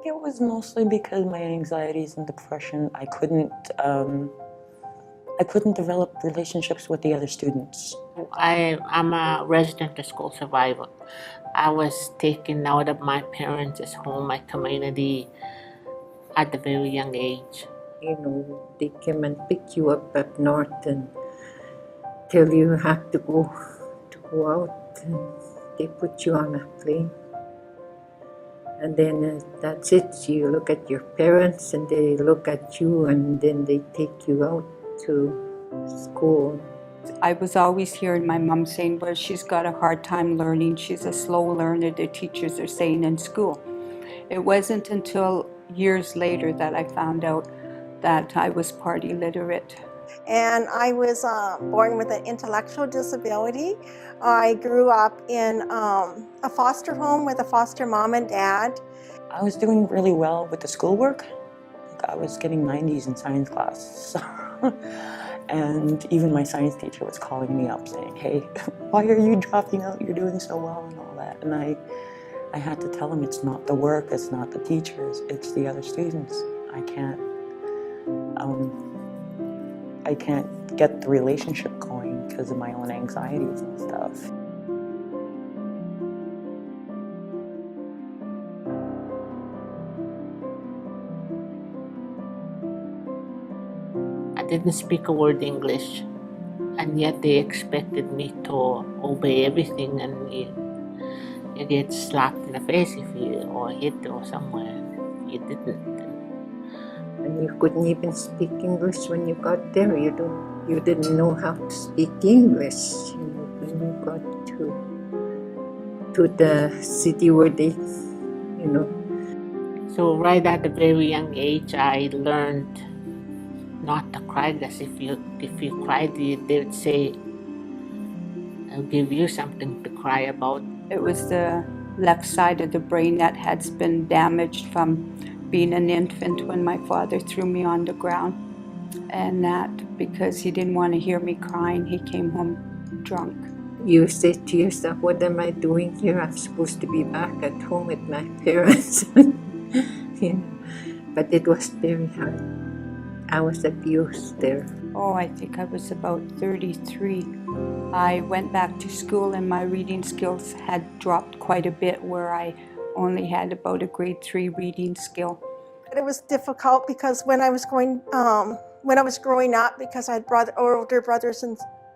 think it was mostly because my anxieties and depression. I couldn't develop relationships with the other students. I'm a resident school survivor. I was taken out of my parents' home, my community, at a very young age. You know, they came and pick you up north and tell you have to go out, and they put you on a plane. And then that's it. You look at your parents and they look at you, and then they take you out to school. I was always hearing my mom saying, well, she's got a hard time learning. She's a slow learner, the teachers are saying in school. It wasn't until years later that I found out that I was part illiterate. And I was born with an intellectual disability. I grew up in a foster home with a foster mom and dad. I was doing really well with the schoolwork. Like, I was getting 90s in science class. And even my science teacher was calling me up saying, hey, why are you dropping out? You're doing so well and all that. And I had to tell him it's not the work, it's not the teachers, it's the other students. I can't get the relationship going because of my own anxieties and stuff. I didn't speak a word English, and yet they expected me to obey everything, and you get slapped in the face if you or hit or somewhere. You didn't. And you couldn't even speak English when you got there. You didn't know how to speak English, you know, when you got to the city where they, you know. So right at a very young age, I learned not to cry, because if you cried, they would say, I'll give you something to cry about. It was the left side of the brain that had been damaged from being an infant when my father threw me on the ground. And that because he didn't want to hear me crying, he came home drunk. You say to yourself, what am I doing here? I'm supposed to be back at home with my parents. You know, but it was very hard. I was abused there. Oh, I think I was about 33. I went back to school and my reading skills had dropped quite a bit, where I only had about a grade 3 reading skill. It was difficult because when I was growing up, because I had older brothers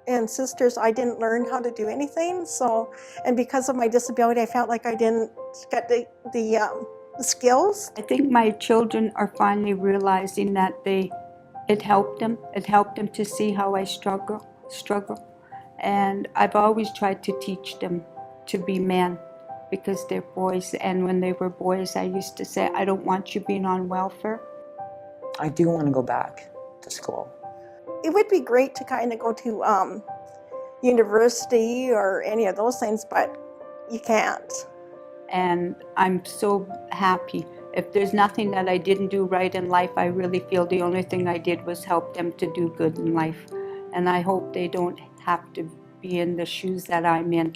and sisters, I didn't learn how to do anything. So, and because of my disability, I felt like I didn't get the skills. I think my children are finally realizing that it helped them. It helped them to see how I struggle. And I've always tried to teach them to be men, because they're boys. And when they were boys, I used to say, I don't want you being on welfare. I do want to go back to school. It would be great to kind of go to university or any of those things, but you can't. And I'm so happy. If there's nothing that I didn't do right in life, I really feel the only thing I did was help them to do good in life. And I hope they don't have to be in the shoes that I'm in.